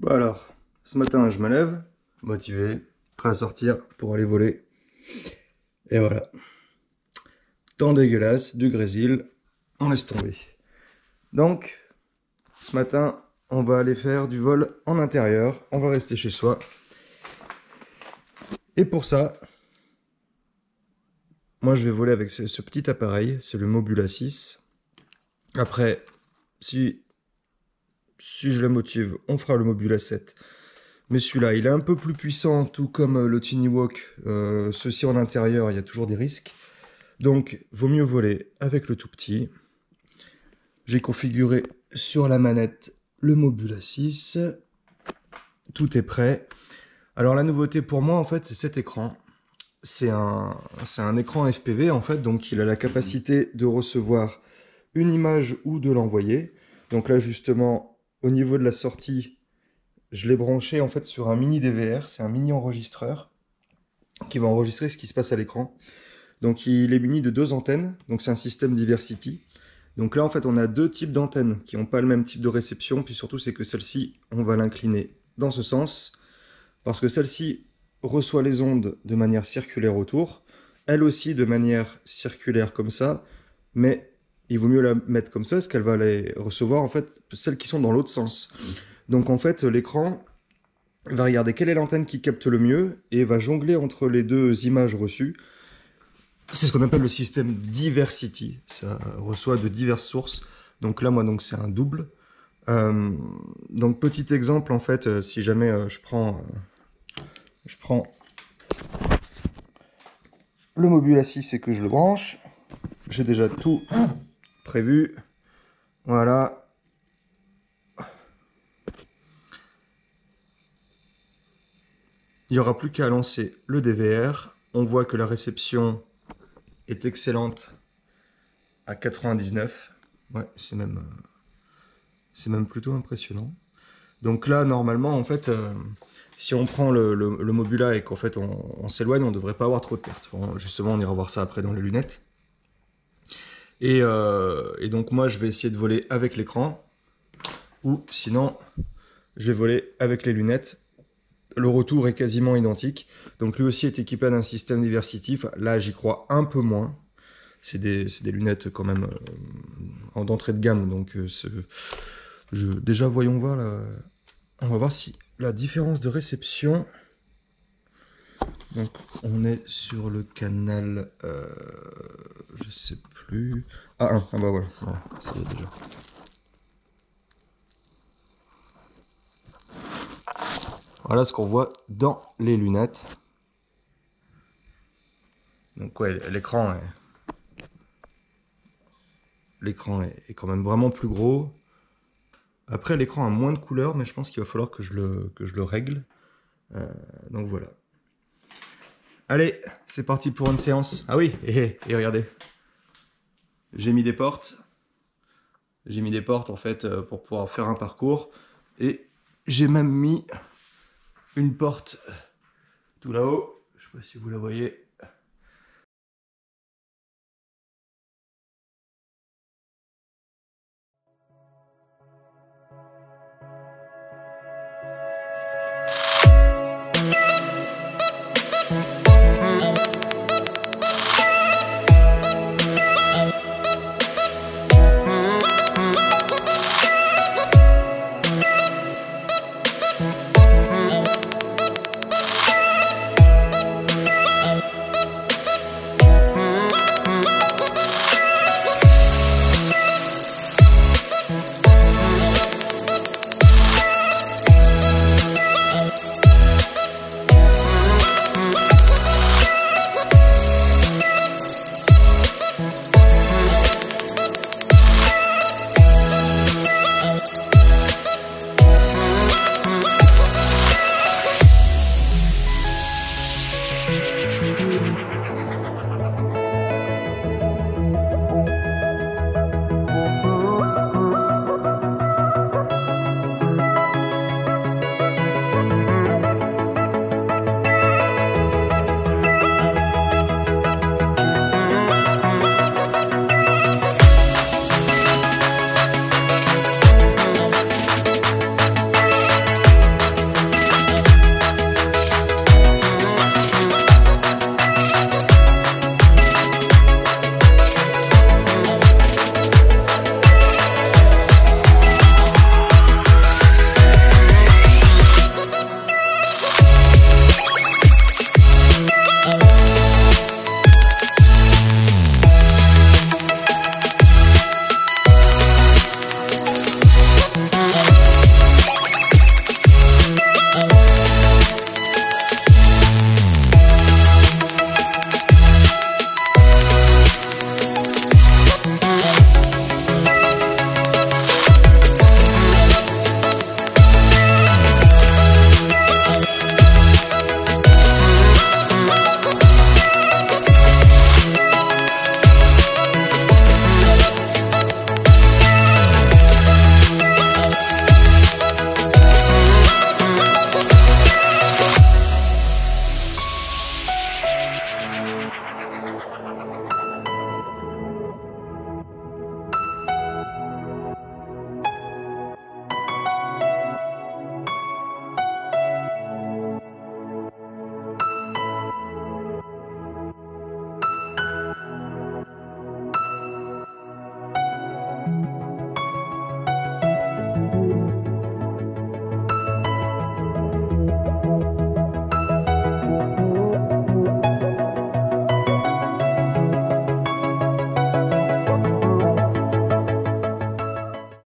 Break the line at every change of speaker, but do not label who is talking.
Bon alors, ce matin je me lève, motivé, prêt à sortir pour aller voler. Et voilà. Temps dégueulasse, du grésil, on laisse tomber. Donc, ce matin, on va aller faire du vol en intérieur, on va rester chez soi. Et pour ça, moi je vais voler avec ce petit appareil, c'est le Mobula 6. Après, si je la motive, on fera le Mobula 7. Mais celui-là, il est un peu plus puissant, tout comme le Tiny-Hawk. Ceci en intérieur, il y a toujours des risques. Donc, vaut mieux voler avec le tout petit. J'ai configuré sur la manette le Mobula 6. Tout est prêt. Alors, la nouveauté pour moi, en fait, c'est cet écran. C'est un écran FPV, en fait. Donc, il a la capacité de recevoir une image ou de l'envoyer. Donc là, justement, au niveau de la sortie, je l'ai branché en fait sur un mini DVR, c'est un mini enregistreur qui va enregistrer ce qui se passe à l'écran. Donc il est muni de 2 antennes, donc c'est un système Diversity. Donc là en fait on a 2 types d'antennes qui n'ont pas le même type de réception, puis surtout c'est que celle-ci, on va l'incliner dans ce sens, parce que celle-ci reçoit les ondes de manière circulaire autour, elle aussi de manière circulaire comme ça, mais il vaut mieux la mettre comme ça, parce qu'elle va les recevoir en fait celles qui sont dans l'autre sens. Donc en fait, l'écran va regarder quelle est l'antenne qui capte le mieux et va jongler entre les deux images reçues. C'est ce qu'on appelle le système Diversity. Ça reçoit de diverses sources. Donc là, moi, donc c'est un double. Donc petit exemple, en fait, si jamais je prends le Mobula 6 et que je le branche, j'ai déjà tout prévu. Voilà. Il n'y aura plus qu'à lancer le DVR. On voit que la réception est excellente à 99. Ouais, c'est même plutôt impressionnant. Donc là, normalement, en fait, si on prend le Mobula et qu'en fait on s'éloigne, on ne devrait pas avoir trop de pertes. Bon, justement, on ira voir ça après dans les lunettes. Et donc moi, je vais essayer de voler avec l'écran. Ou sinon, je vais voler avec les lunettes. Le retour est quasiment identique. Donc lui aussi est équipé d'un système Diversity. Là, j'y crois un peu moins. C'est des lunettes quand même d'entrée de gamme. Donc déjà, voyons voir. On va voir si la différence de réception... Donc on est sur le canal... je sais plus... Ah, 1. Ah bah voilà. Ça y est déjà. Voilà ce qu'on voit dans les lunettes. Donc ouais, l'écran est quand même vraiment plus gros. Après, l'écran a moins de couleurs, mais je pense qu'il va falloir que je le règle. Donc voilà. Allez, c'est parti pour une séance. Ah oui, et regardez. J'ai mis des portes. J'ai mis des portes en fait pour pouvoir faire un parcours. Et j'ai même mis une porte tout là-haut. Je sais pas si vous la voyez.